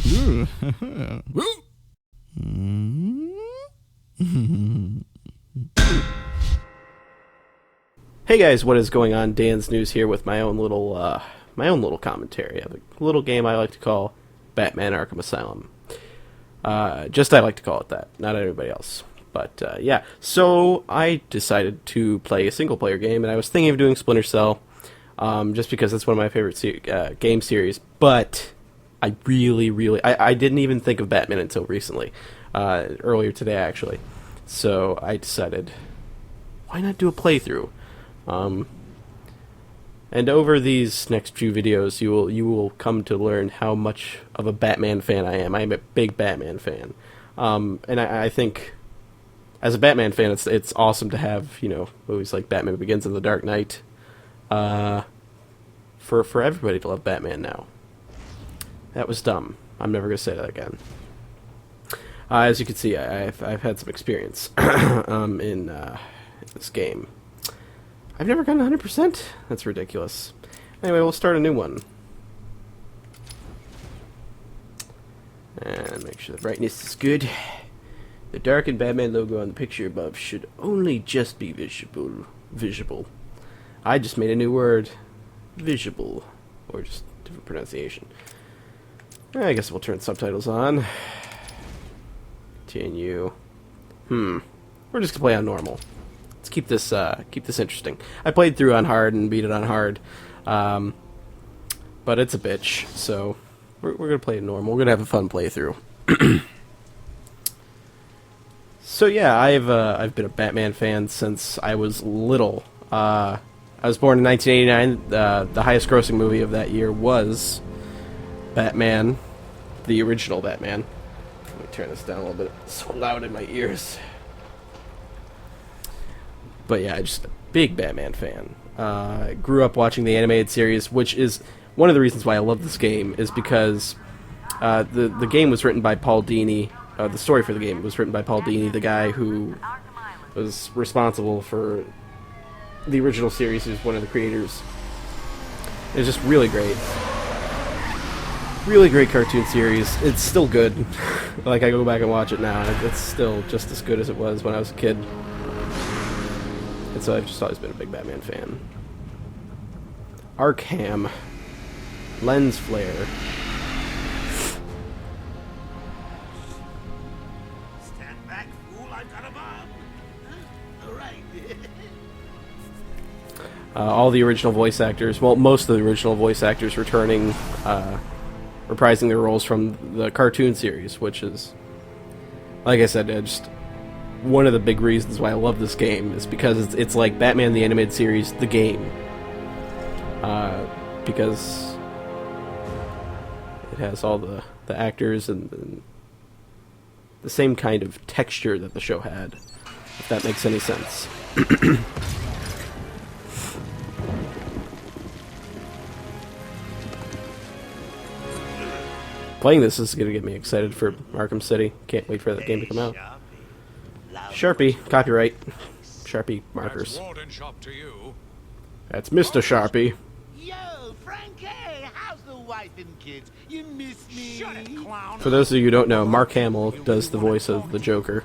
Hey guys, what is going on? Danz Newz here with my own little commentary of a little game I like to call Batman Arkham Asylum. Just I like to call it that, not everybody else. But yeah, so I decided to play a single player game, and I was thinking of doing Splinter Cell, just because that's one of my favorite game series. But I I didn't even think of Batman until recently, earlier today actually. So I decided, why not do a playthrough? And over these next few videos, you will come to learn how much of a Batman fan I am. I am a big Batman fan, and I think as a Batman fan, it's awesome to have movies like Batman Begins and The Dark Knight, for everybody to love Batman now. That was dumb. I'm never gonna say that again. As you can see, I've had some experience in this game. I've never gotten 100%? That's ridiculous. Anyway, we'll start a new one. And make sure the brightness is good. The darkened Batman logo on the picture above should only just be visible. I just made a new word. Visible. Or just different pronunciation. I guess we'll turn subtitles on. Continue. We're just gonna play on normal. Let's keep this interesting. I played through on hard and beat it on hard, but it's a bitch. So we're gonna play it normal. We're gonna have a fun playthrough. So yeah, I've been a Batman fan since I was little. I was born in 1989. The highest grossing movie of that year was Batman, the original Batman. Let me turn this down a little bit. It's so loud in my ears. But yeah, just a big Batman fan. I grew up watching the animated series, which is one of the reasons why I love this game, is because the game was written by Paul Dini. The story for the game was written by Paul Dini, the guy who was responsible for the original series. He was one of the creators. It was just really great. Really great cartoon series. It's still good. Like, I go back and watch it now, and it's still just as good as it was when I was a kid. And so I've just always been a big Batman fan. Arkham. Lens flare. Stand back, fool, I've got a bomb. All right. All the original voice actors, well, most of the original voice actors returning, reprising their roles from the cartoon series, which is, like I said, just one of the big reasons why I love this game is because it's like Batman the Animated Series, the game. Because it has all the actors and the same kind of texture that the show had, if that makes any sense. Playing this is going to get me excited for Arkham City. Can't wait for that game to come out. Sharpie, copyright. Sharpie markers. That's Mr. Sharpie. Yo, Frankie, how's the wife and kids? You miss me? Shut it, clown. For those of you who don't know, Mark Hamill does the voice of the Joker.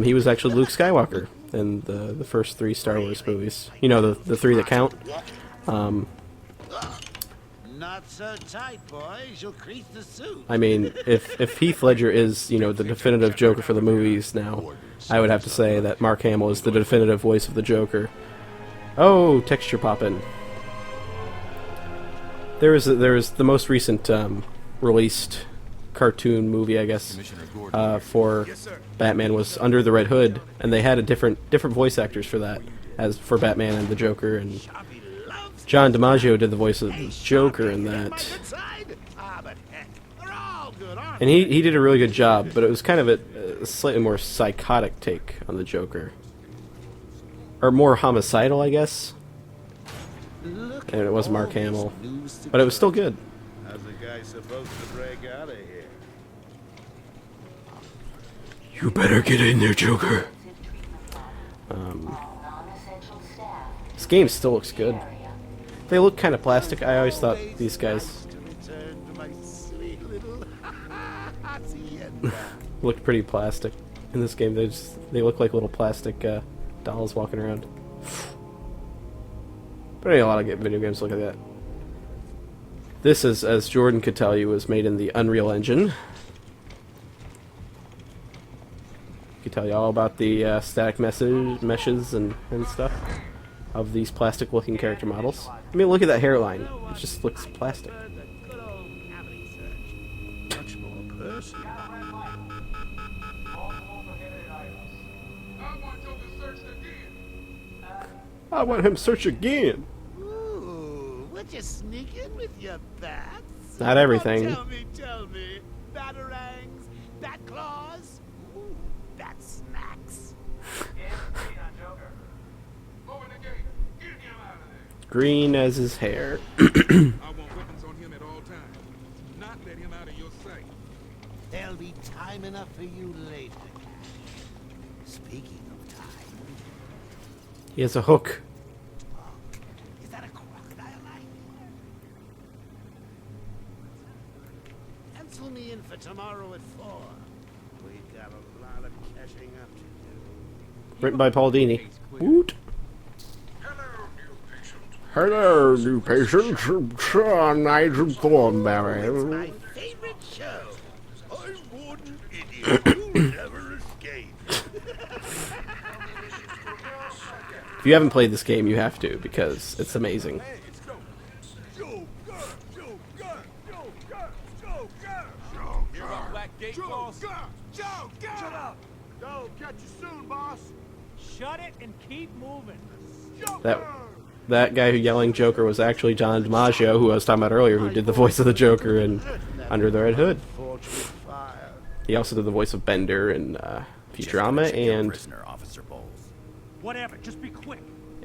He was actually Luke Skywalker in the first 3 Star Wars movies. You know, the 3 that count. Not so tight, boys. You'll crease the suit. I mean, if Heath Ledger is, the definitive Joker for the movies now, I would have to say that Mark Hamill is the definitive voice of the Joker. Oh, texture poppin'. There was the most recent released cartoon movie, I guess, for Batman was Under the Red Hood, and they had a different voice actors for that, as for Batman and the Joker, and John DiMaggio did the voice of the Joker in that. And he did a really good job, but it was kind of a slightly more psychotic take on the Joker. Or more homicidal, I guess. And it was Mark Hamill. But it was still good. How's the guy supposed to break out of here? You better get in there, Joker. This game still looks good. They look kind of plastic. I always thought these guys sweet little hacienda. Looked pretty plastic in this game. They look like little plastic dolls walking around. But a lot of video games look like that. This is, as Jordan could tell you, was made in the Unreal Engine. I could tell you all about the static meshes and stuff of these plastic-looking character models. I mean, look at that hairline. It just looks plastic. Much more personal. I want him search again. Ooh, would you sneak in with your bats? Not everything. Oh, tell me. Batarangs, bat claws, ooh, bat snacks. Green as his hair. I want weapons on him at all times. Not let him out of your sight. There'll be time enough for you later. Speaking of time, He has a hook. is that a crocodile knife? Pencil me in for tomorrow at 4. We've got a lot of catching up to do. Written by Paul Dini. Woot. Hello, new patient. Nigel Thornberry. It's my favorite show. I'm Warden Idiot who never escapes. If you haven't played this game, you have to, because it's amazing. Shut up! Go, catch you soon, boss. Shut it and keep moving. That guy who yelling Joker was actually John DiMaggio, who I was talking about earlier, who did the voice of the Joker in Under the Red Hood. He also did the voice of Bender in Futurama, and Whatever, just be quick.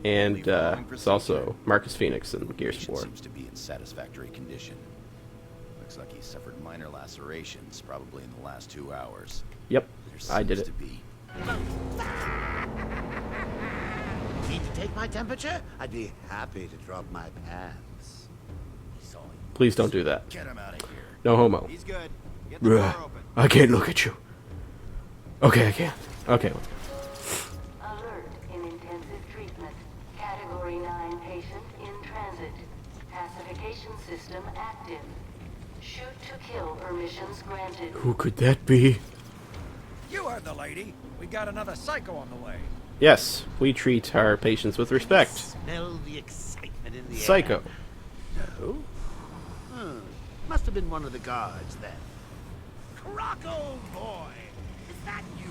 it's also Marcus Phoenix in Gears of War. Seems to be in satisfactory condition. Looks like he suffered minor lacerations, probably in the last 2 hours. Yep, There I did seems it. to be Need to take my temperature? I'd be happy to drop my pants. Please don't do that. Get him out of here. No homo. He's good. Get the door Ugh, open. I can't look at you. Okay, I can. Okay, let's go. Alert in intensive treatment. Category 9 patient in transit. Pacification system active. Shoot to kill permissions granted. Who could that be? You heard the lady. We got another psycho on the way. Yes, we treat our patients with respect. Smell the excitement in the air. Psycho. No? Must have been one of the guards then. Croco boy! Is that you?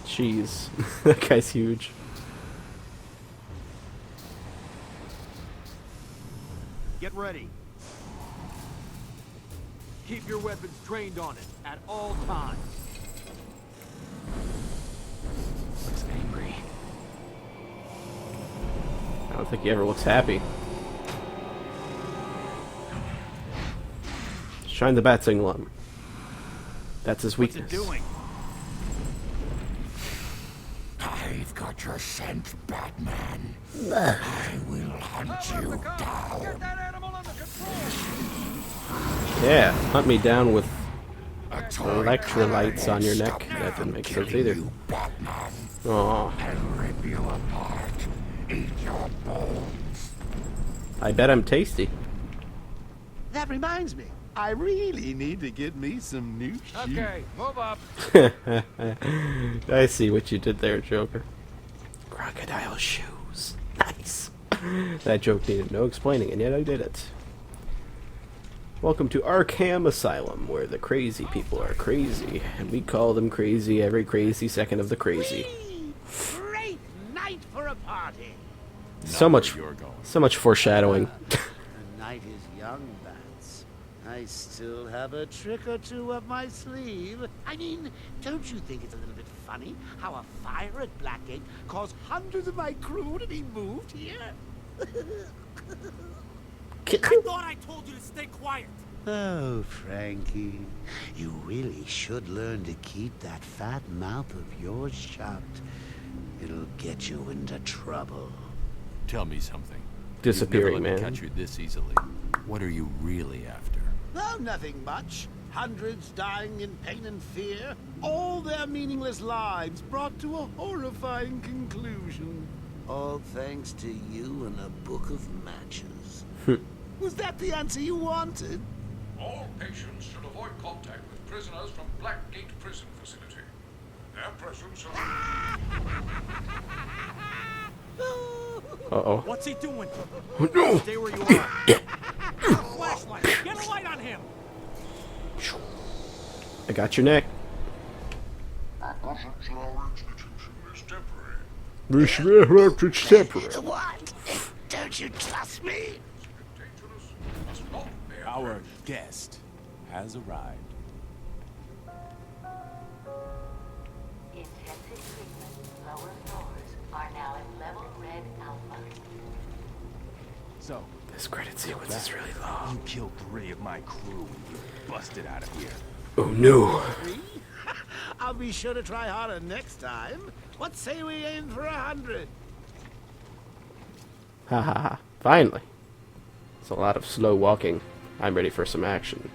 Jeez. That guy's huge. Get ready. Keep your weapons trained on it at all times. Looks angry. I don't think he ever looks happy. Shine the bat signal on him. That's his What's it weakness. doing? I've got your scent, Batman. I will hunt you down. Get that animal under control. Yeah, hunt me down with A toy electrolytes on your neck. stop me That didn't from make sense killing either. You, Batman. Aw, I'll rip you apart. Eat your bones. I bet I'm tasty. That reminds me. I really need to get me some new shoes. Okay, move up. I see what you did there, Joker. Crocodile shoes. Nice. That joke needed no explaining, and yet I did it. Welcome to Arkham Asylum, where the crazy people are crazy, and we call them crazy every crazy second of the crazy. Whee! Great night for a party. So much foreshadowing. The night is young, Bats. I still have a trick or two up my sleeve. I mean, don't you think it's a little bit funny how a fire at Blackgate caused hundreds of my crew to be moved here? I thought I told you to stay quiet. Oh, Frankie, you really should learn to keep that fat mouth of yours shut. It'll get you into trouble. Tell me something. Disappearing, You've never let man. me catch you this easily. What are you really after? Oh, nothing much. Hundreds dying in pain and fear. All their meaningless lives brought to a horrifying conclusion. All thanks to you and a book of matches. Was that the answer you wanted? All patients should avoid contact with prisoners from Blackgate Prison Facility. Their presence Uh-oh. What's he doing? No! Stay where you are. Flashlight. Get a light on him. I got your neck. is temporary. What? Don't you trust me? Dangerous must not bear Our guest has arrived. Intensive treatment. Lower floors are now at level red alpha. So, This credit sequence is really long. you killed 3 of my crew when you busted out of here. Oh no. I'll be sure to try harder next time. What say we aim for 100? Ha ha ha. Finally. It's a lot of slow walking. I'm ready for some action.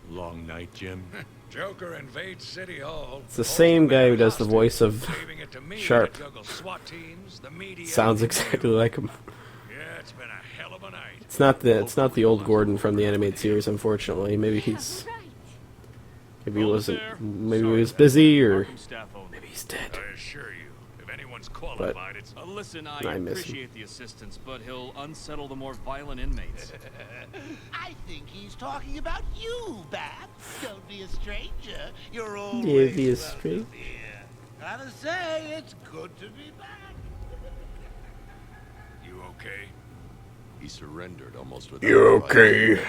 Long night, Jim. Joker invades City Hall. It's the same guy who does the voice of Leaving it to me Sharp. to juggle SWAT teams, the media, Sounds and exactly you. like him. Yeah, it's been a hell of a night. It's not the old Gordon from the animated series, unfortunately. Maybe he was busy, or maybe he's dead. I assure you, if anyone's qualified, it's... Listen, I I miss him. appreciate the assistance, but he'll unsettle the more violent inmates. I think he's talking about you, Bat. Don't be a stranger. You're always Yeah, be a welcome stranger. here. Gotta say, it's good to be back. You okay? He surrendered almost without You a fight. okay?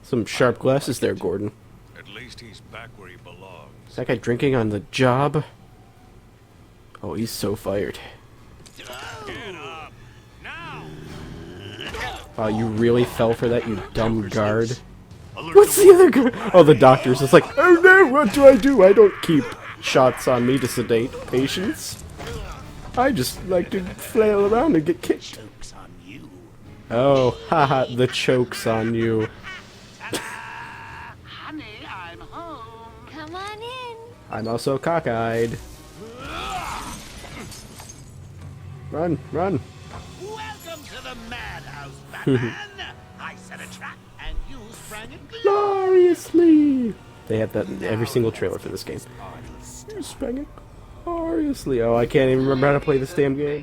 Some sharp glasses there, Gordon. At least he's back where he belongs. Is that guy drinking on the job? Oh, he's so fired. Get up! Now! Oh, you really fell for that, you dumb guard. What's the other guard? Oh, the doctor's just like, oh no, what do? I don't keep shots on me to sedate patients. I just like to flail around and get kicked. Joke's on you. Oh, haha, the choke's on you. Honey, I'm home. Come on in. I'm also cockeyed. Run, run. Welcome to the madhouse, Batman. I set a trap, and you sprang it Gloriously! They have that in every single trailer for this game. You sprang it gloriously. Oh, I can't even remember how to play this damn game.